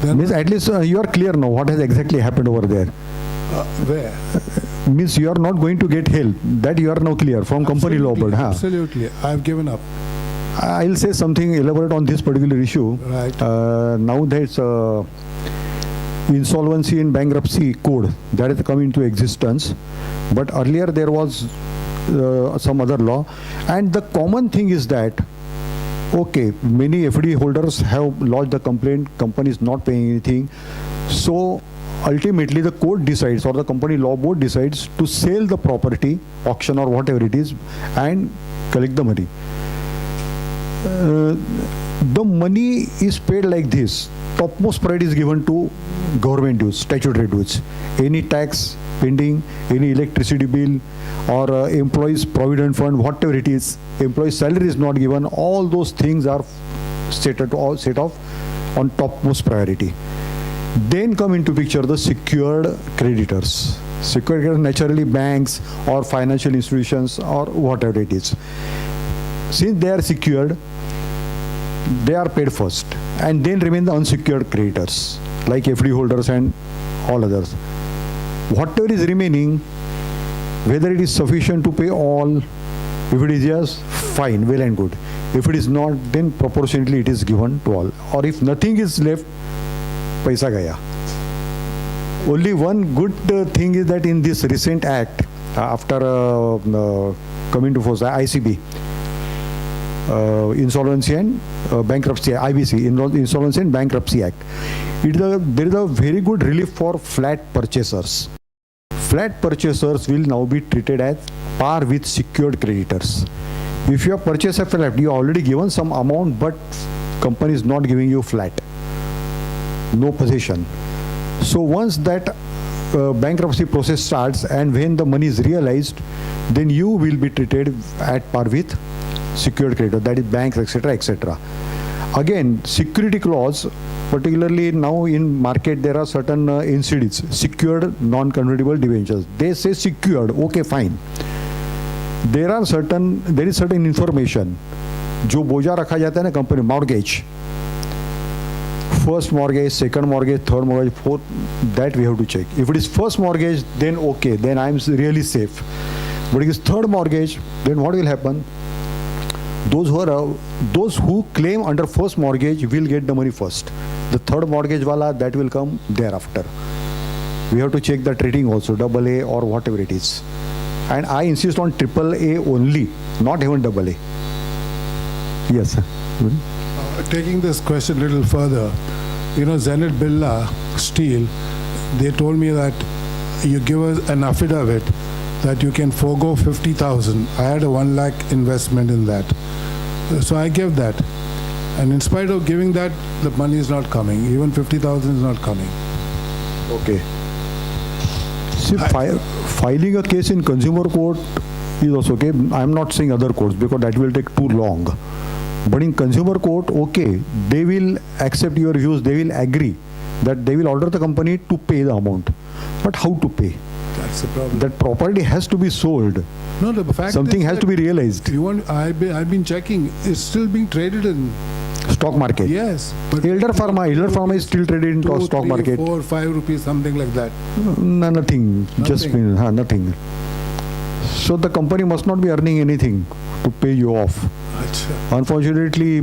Then, Means at least you are clear now what has exactly happened over there. where? Means you are not going to get help. That you are now clear from company law board. Absolutely. I've given up. I'll say something elaborate on this particular issue. Right. Now there's insolvency and bankruptcy code that has come into existence, but earlier there was some other law. And the common thing is that, okay, many FD holders have lodged the complaint, company is not paying anything. So ultimately the court decides, or the company law board decides, to sell the property, auction or whatever it is, and collect the money. The money is paid like this. Topmost priority is given to government dues, statutory dues. Any tax pending, any electricity bill, or employees' provident fund, whatever it is, employees' salary is not given. All those things are set off on topmost priority. Then come into picture the secured creditors. Secured creditors, naturally banks or financial institutions or whatever it is. Since they are secured, they are paid first, and then remain the unsecured creditors like FD holders and all others. Whatever is remaining, whether it is sufficient to pay all, if it is yes, fine, well and good. If it is not, then proportionately it is given to all. Or if nothing is left, paisa gaya. Only one good thing is that in this recent act, after coming to force, ICB, Insolvency and Bankruptcy, IBC, Insolvency and Bankruptcy Act, there is a very good relief for flat purchasers. Flat purchasers will now be treated as par with secured creditors. If you have purchased a flat, you have already given some amount, but company is not giving you flat, no possession. So once that bankruptcy process starts and when the money is realized, then you will be treated at par with secured creditor, that is banks, etc., etc. Again, security clause, particularly now in market, there are certain NCDs, secured non-convertible debentures. They say secured, okay, fine. There is certain information जो बोझा रखा जाता है ना company, mortgage, first mortgage, second mortgage, third mortgage, fourth, that we have to check. If it is first mortgage, then okay, then I am really safe. But if it is third mortgage, then what will happen? Those who claim under first mortgage will get the money first. The third mortgage wala, that will come thereafter. We have to check the rating also, AA or whatever it is. And I insist on AAA only, not even AA. Yes, sir. Taking this question a little further, Zenith Birla Steel, they told me that you give us an affidavit that you can forego 50,000. I had a 1 lakh investment in that. So I gave that. And in spite of giving that, the money is not coming. Even 50,000 is not coming. Okay. See, filing a case in consumer court is also okay. I am not saying other courts because that will take too long. But in consumer court, okay, they will accept your views. They will agree that they will order the company to pay the amount. But how to pay? That's the problem. That property has to be sold. No, the fact Something is has to be realized. I've been checking. It's still being traded in Stock market. Yes. But Elder Pharma is still traded in 2, stock 3, market. 4, 5 rupees, something like that. Nothing. Just nothing. So the company must not be earning anything to pay you off. Achha. Unfortunately,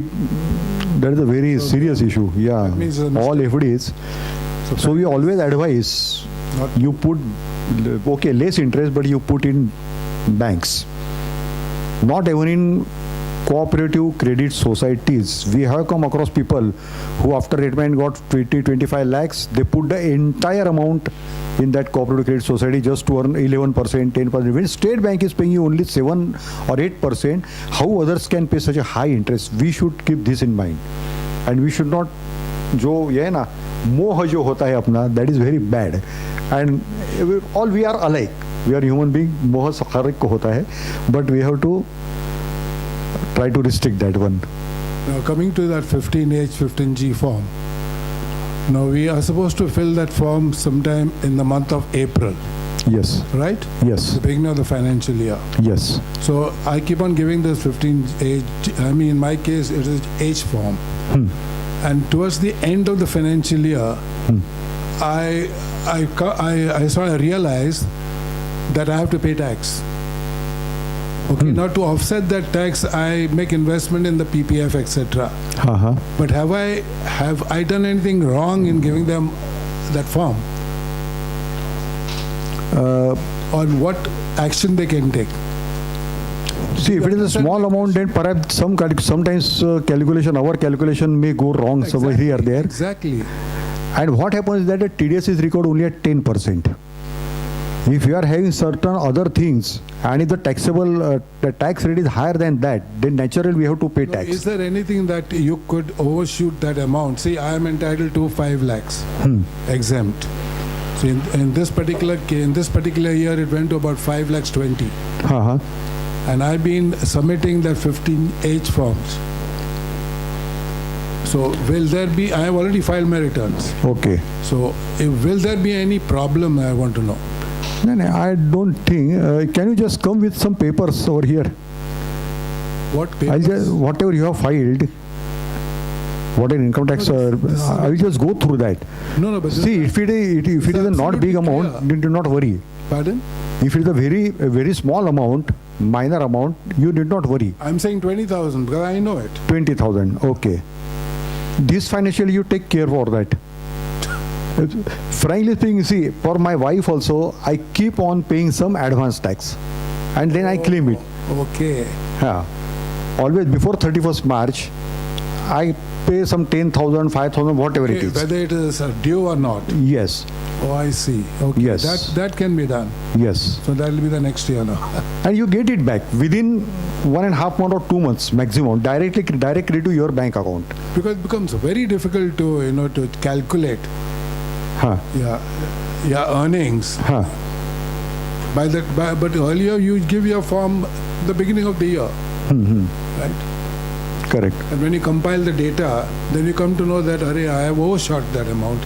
that is a very serious issue. Yeah, That means a all FDs. So we always advise you put less interest, but you put in banks. Not even in cooperative credit societies. We have come across people who after retirement got 20-25 lakhs. They put the entire amount in that cooperative credit society just to earn 11%, 10%. When State Bank is paying you only 7 or 8%, how others can pay such a high interest? We should keep this in mind. And we should not, मोह जो होता है अपना, that is very bad. And all we are alike. We are human being. मोह हर एक को होता है. But we have to try to restrict that one. Now coming to that 15H, 15G form. Now we are supposed to fill that form sometime in the month of April, Yes. right? Yes. The beginning of the financial year. Yes. So I keep on giving this 15H, I mean in my case it is H form. And towards the end of the financial year, I sort of realized that I have to pay tax. Okay, now to offset that tax, I make investment in the PPF, etc. But have I done anything wrong in giving them that form? On what action they can take? See, if it is a small amount, then perhaps sometimes our calculation may go wrong somewhere here or there. Exactly. And what happens is that the TDS is recorded only at 10%. If you are having certain other things, and if the the tax rate is higher than that, then naturally we have to pay No, tax. is there anything that you could overshoot that amount? See, I am entitled to 5 lakhs exempt. So in this particular year, it went to about 5 lakhs 20. Uh-huh. And I've been submitting the 15H forms. So will there be, I have already filed my returns. Okay. So will there be any problem, I want to know? No, I don't think. Can you just come with some papers over here? What I'll papers? just, whatever you have filed, what an income tax, I will just go through that. No, but See, if it is a not big absolutely amount, clear. then do not worry. Pardon? If it is a very small amount, minor amount, you did not worry. I'm saying 20,000 because I know it. 20,000, okay. This financially you take care for that. Frankly speaking, see, for my wife also, I keep on paying some advance tax and then I claim it. Okay. Yeah. Always before 31st March, I pay some 10,000, 5,000, whatever it Okay, is. whether it is due or not. Yes, Oh, I see. Okay. Yes. That can be done. yes. So that will be the next year now. And you get it back within 1.5 months or 2 months maximum, directly to your bank account. Because it becomes very difficult to, to calculate Huh. earnings. Huh. But earlier you give your form the beginning of the year, right? Correct. And when you compile the data, then you come to know that, I have overshot that amount.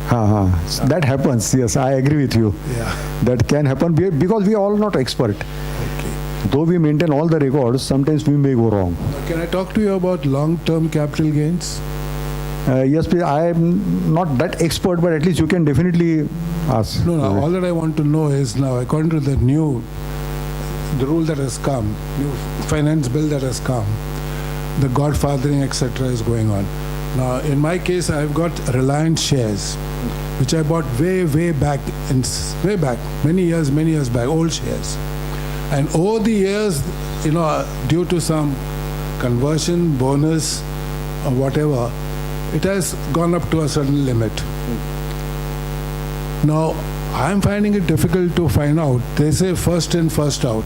That happens. Yes, I agree with you. Yeah. That can happen because we are all not expert. Okay. Though we maintain all the records, sometimes we may go wrong. Now, can I talk to you about long-term capital gains? Yes, please. I am not that expert, but at least you can definitely ask. No, all that I want to know is now, according to the rule that has come, new finance bill that has come, the godfathering, etc. is going on. Now, in my case, I've got Reliance shares, which I bought way back, many years back, old shares. And over the years, due to some conversion, bonus, or whatever, it has gone up to a certain limit. Now, I'm finding it difficult to find out. They say first in, first out.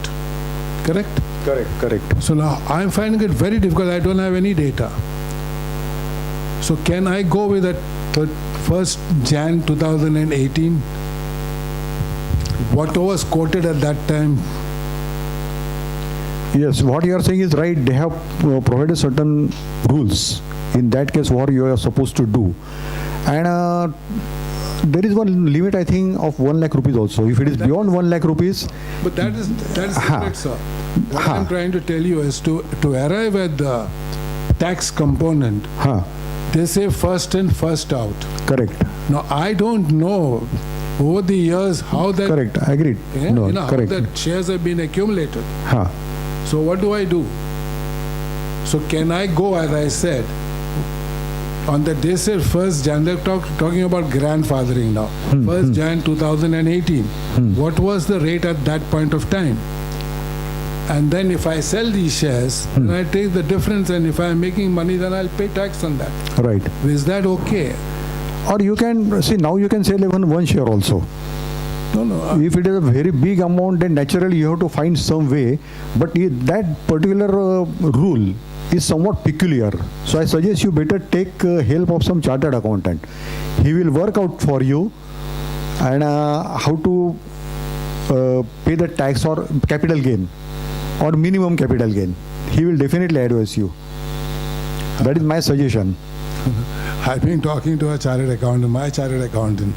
Correct? Correct. So now I'm finding it very difficult. I don't have any data. So can I go with that 1st Jan 2018? What was quoted at that time? Yes, what you are saying is right. They have provided certain rules. In that case, what you are supposed to do. And there is one limit, I think, of 1 lakh rupees also. If it is beyond 1 lakh rupees, But that is separate, sir. What I'm trying to tell you is to arrive at the tax component, they say first in, first out. correct. Now, I don't know over the years how that, Correct, I agreed. how Correct. that shares have been accumulated. Huh. So what do I do? So can I go, as I said, on the day said 1st Jan, they're talking about grandfathering now. 1st Jan 2018. What was the rate at that point of time? And then if I sell these shares, then I take the difference, and if I'm making money, then I'll pay tax on that. Right. Is that okay? Or you can, see, now you can sell even one share also. No. If it is a very big amount, then naturally you have to find some way. But that particular rule is somewhat peculiar. So I suggest you better take help of some chartered accountant. He will work out for you and how to pay the tax or capital gain or minimum capital gain. He will definitely advise you. That is my suggestion. I've been talking to a chartered accountant, my chartered accountant.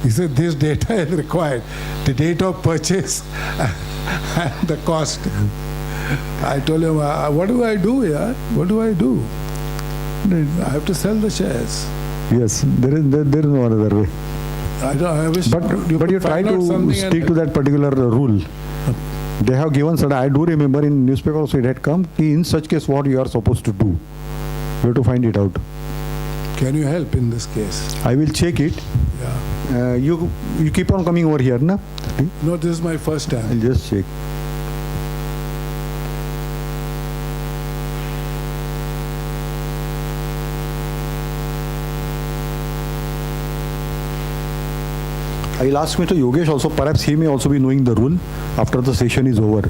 He said this data is required. The date of purchase and the cost. I told him, what do I do here? What do I do? I have to sell the shares. Yes, there is no other way. I wish But you try to stick to that particular rule. They have given certain, I do remember in newspaper also it had come, in such case what you are supposed to do. You have to find it out. Can you help in this case? I will check it. Yeah. You keep on coming over here, na? No, this is my first I'll time. just check. I'll ask Mr. Yogesh also, perhaps he may also be knowing the rule after the session is over.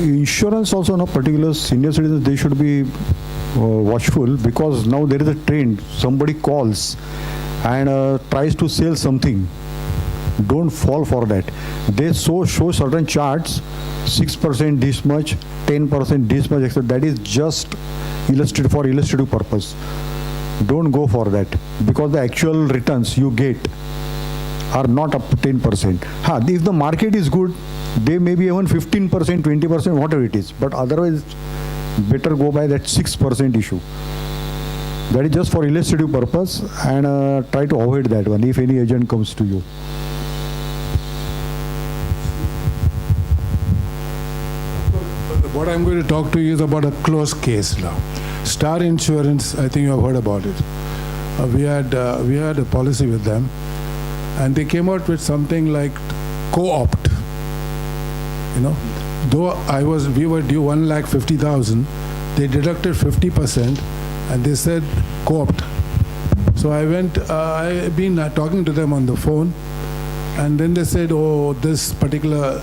Insurance also, no particular senior citizens, they should be watchful, because now there is a trend. Somebody calls and tries to sell something. Don't fall for that. They show certain charts, 6% this much, 10% this much, etc. That is just illustrative for illustrative purpose. Don't go for that, because the actual returns you get are not up to 10%. If the market is good, they may be even 15%, 20%, whatever it is. But otherwise, better go by that 6% issue. That is just for illustrative purpose, and try to avoid that one if any agent comes to you. What I'm going to talk to you is about a closed case now. Star Insurance, I think you have heard about it. We had a policy with them, and they came out with something like co-opt. You know, though we were due 1,50,000, they deducted 50%, and they said co-opt. So I've been talking to them on the phone, and then they said, oh, this particular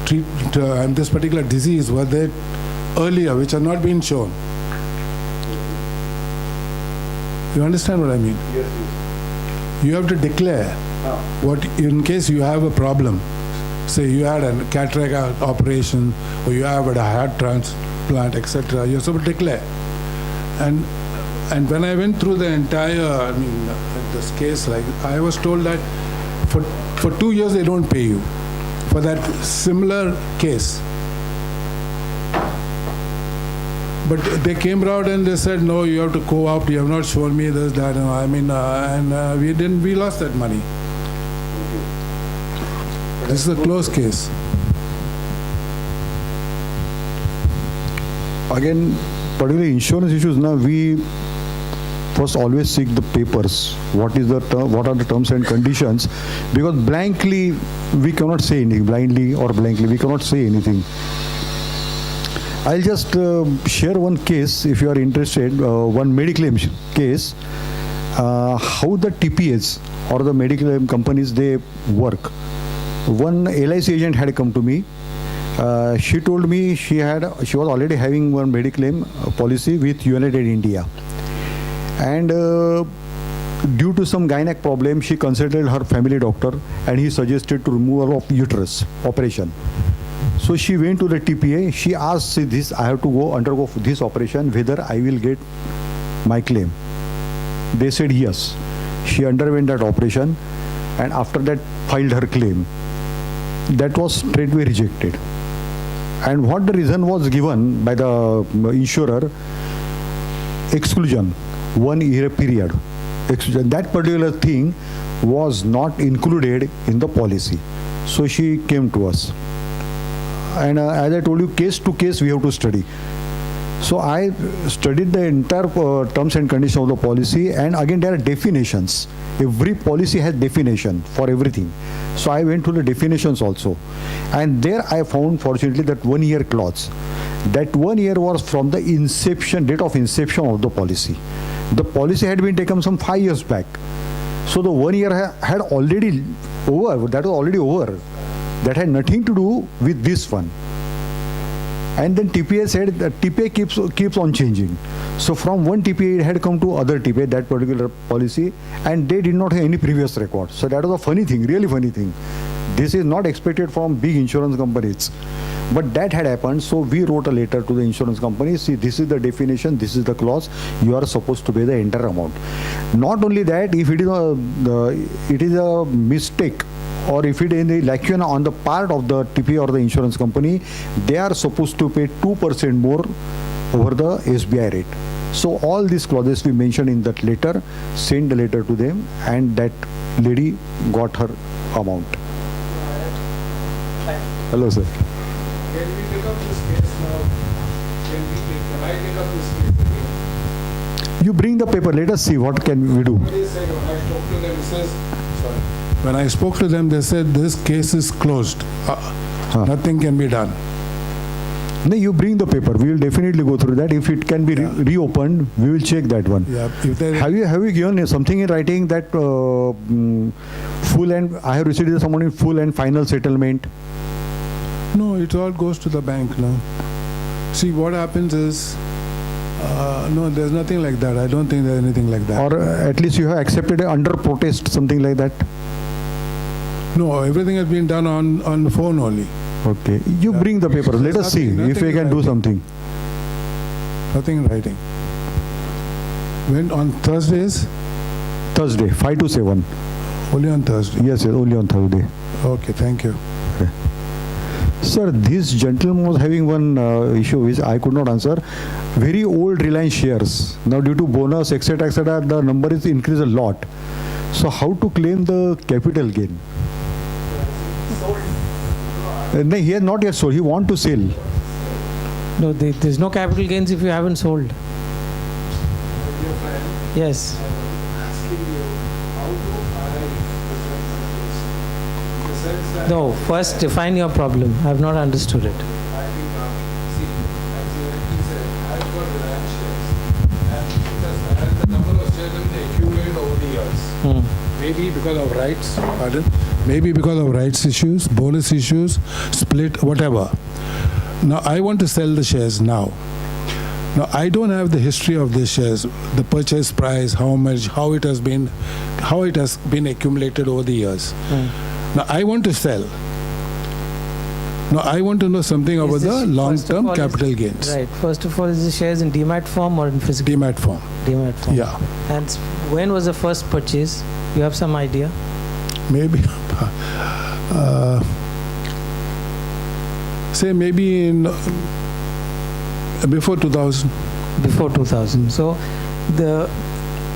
this particular disease was there earlier, which had not been shown. You understand what I mean? Yes. You have to declare what, in case you have a problem. Say you had a cataract operation, or you have a heart transplant, etc. You're supposed to declare. And when I went through the entire, this case, like I was told that for 2 years they don't pay you for that similar case. But they came out and they said, no, you have to co-opt. You have not shown me this, that. And we lost that money. This is a closed case. Again, particularly insurance issues, now we first always seek the papers. What are the terms and conditions? Because blankly, we cannot say anything. Blindly or blankly, we cannot say anything. I'll just share one case, if you are interested, one Mediclaim case, how the TPAs or the Mediclaim companies, they work. One LIC agent had come to me. She told me she was already having one Mediclaim policy with United India. And due to some gynec problem, she consulted her family doctor, and he suggested to removal of uterus operation. So she went to the TPA. She asked, this, I have to undergo this operation, whether I will get my claim. They said yes. She underwent that operation, and after that filed her claim. That was straightway rejected. And what the reason was given by the insurer? Exclusion, 1 year period. Exclusion. That particular thing was not included in the policy. So she came to us. And as I told you, case to case we have to study. So I studied the entire terms and conditions of the policy, and again there are definitions. Every policy has definition for everything. So I went to the definitions also. And there I found, fortunately, that 1 year clause. That 1 year was from the date of inception of the policy. The policy had been taken some 5 years back. So the 1 year had already over. That was already over. That had nothing to do with this one. And then TPA said that TPA keeps on changing. So from one TPA it had come to other TPA, that particular policy, and they did not have any previous record. So that was a funny thing, really funny thing. This is not expected from big insurance companies. But that had happened, so we wrote a letter to the insurance company. See, this is the definition, this is the clause, you are supposed to pay the entire amount. Not only that, if it is a mistake, or if it is a lacuna on the part of the TPA or the insurance company, they are supposed to pay 2% more over the SBI rate. So all these clauses we mentioned in that letter, send the letter to them, and that lady got her amount. Hello, sir. Can we take up this case now? Can I take up this case again? You bring the paper, let us see what can we do. What is it? When I spoke to them, it says, sorry. When I spoke to them, they said this case is closed. Nothing can be done. No, you bring the paper. We will definitely go through that. If it can be reopened, we will check that one. Yeah, if they Have you given something in writing that full and I have received someone in full and final settlement? No, it all goes to the bank now. See, what happens is, no, there's nothing like that. I don't think there's anything like that. Or at least you have accepted it under protest, something like that? No, everything has been done on the phone only. Okay. You bring the paper. Let us see Nothing- if we nothing can do writing. something. Nothing in writing. When on Thursdays? Thursday, 5 to 7. Only on Thursday. Yes, only on Thursday. Okay, thank you. Sir, this gentleman was having one issue which I could not answer. Very old Reliance shares. Now due to bonus, etc., the number is increased a lot. So how to claim the capital gain? No, he has not yet sold. He want to sell. No, there's no capital gains if you haven't sold. Yes. No, first define your problem. I have not understood it. Hmm. Maybe because of rights, pardon? Maybe because of rights issues, bonus issues, split, whatever. Now, I want to sell the shares now. Now, I don't have the history of the shares, the purchase price, how much, how it has been accumulated over the years. Now, I want to sell. Now, I want to know something about Is the this- first of long-term all, capital is- gains. Right. First of all, is the shares in demat form or in physical? Demat form. Demat form. Yeah. And when was the first purchase? You have some idea? Maybe, say maybe in before 2000. Before 2000. So,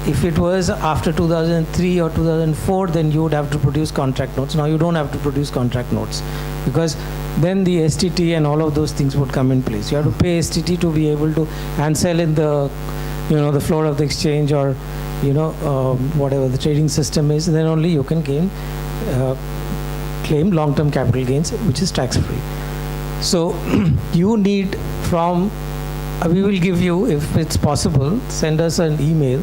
if it was after 2003 or 2004, then you would have to produce contract notes. Now you don't have to produce contract notes because then the STT and all of those things would come in place. You have to pay STT to be able to and sell in the, the floor of the exchange or, whatever the trading system is. Then only you can claim long-term capital gains, which is tax-free. So you need from. We will give you, if it's possible, send us an email.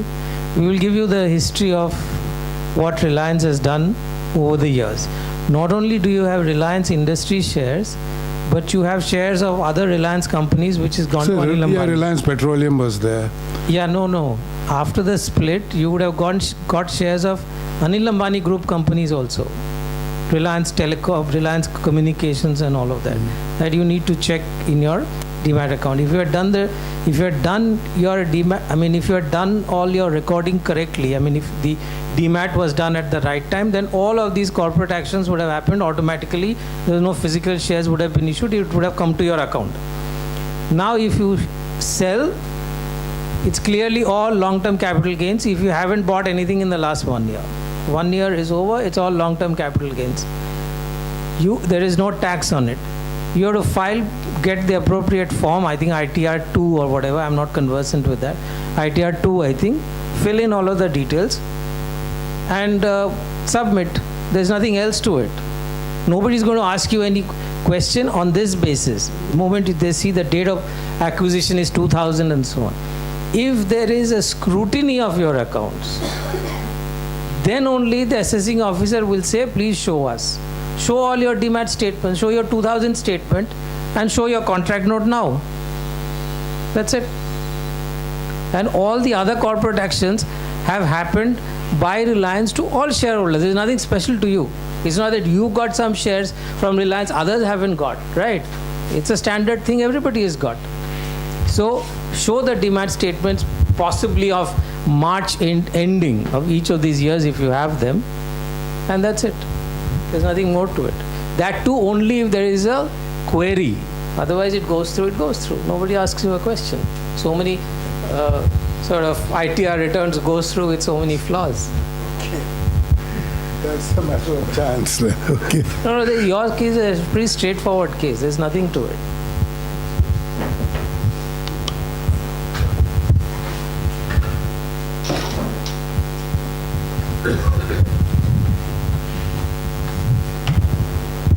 We will give you the history of what Reliance has done over the years. Not only do you have Reliance Industry shares, but you have shares of other Reliance companies which has gone to Anil Ambani. Yeah, Reliance Petroleum was there. Yeah, no. After the split, you would have got shares of Anil Ambani group companies also. Reliance Telecom, Reliance Communications and all of that. That you need to check in your Demat account. If you had done your Demat, if you had done all your recording correctly, if the Demat was done at the right time, then all of these corporate actions would have happened automatically. There was no physical shares would have been issued. It would have come to your account. Now, if you sell, it's clearly all long-term capital gains. If you haven't bought anything in the last 1 year, 1 year is over. It's all long-term capital gains. There is no tax on it. You have to get the appropriate form, I think ITR 2 or whatever, I'm not conversant with that. ITR 2, I think, fill in all of the details and submit. There's nothing else to it. Nobody's going to ask you any question on this basis. The moment they see the date of acquisition is 2000 and so on. If there is a scrutiny of your accounts, then only the assessing officer will say, please show us. Show all your Demat statements, show your 2000 statement and show your contract note now. That's it. And all the other corporate actions have happened by Reliance to all shareholders. There's nothing special to you. It's not that you got some shares from Reliance, others haven't got, right? It's a standard thing everybody has got. So show the Demat statements possibly of March ending of each of these years if you have them, and that's it. There's nothing more to it. That too only if there is a query. Otherwise it goes through. Nobody asks you a question. So many sort of ITR returns goes through with so many flaws. That's a matter of chance. Okay. No, your case is a pretty straightforward case. There's nothing to it.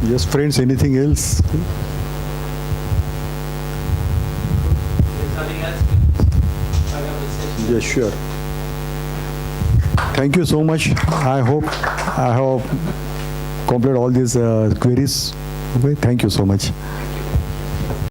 Yes, friends, anything else? Yes, sure. Thank you so much. I hope I have completed all these queries. Okay, thank you so much.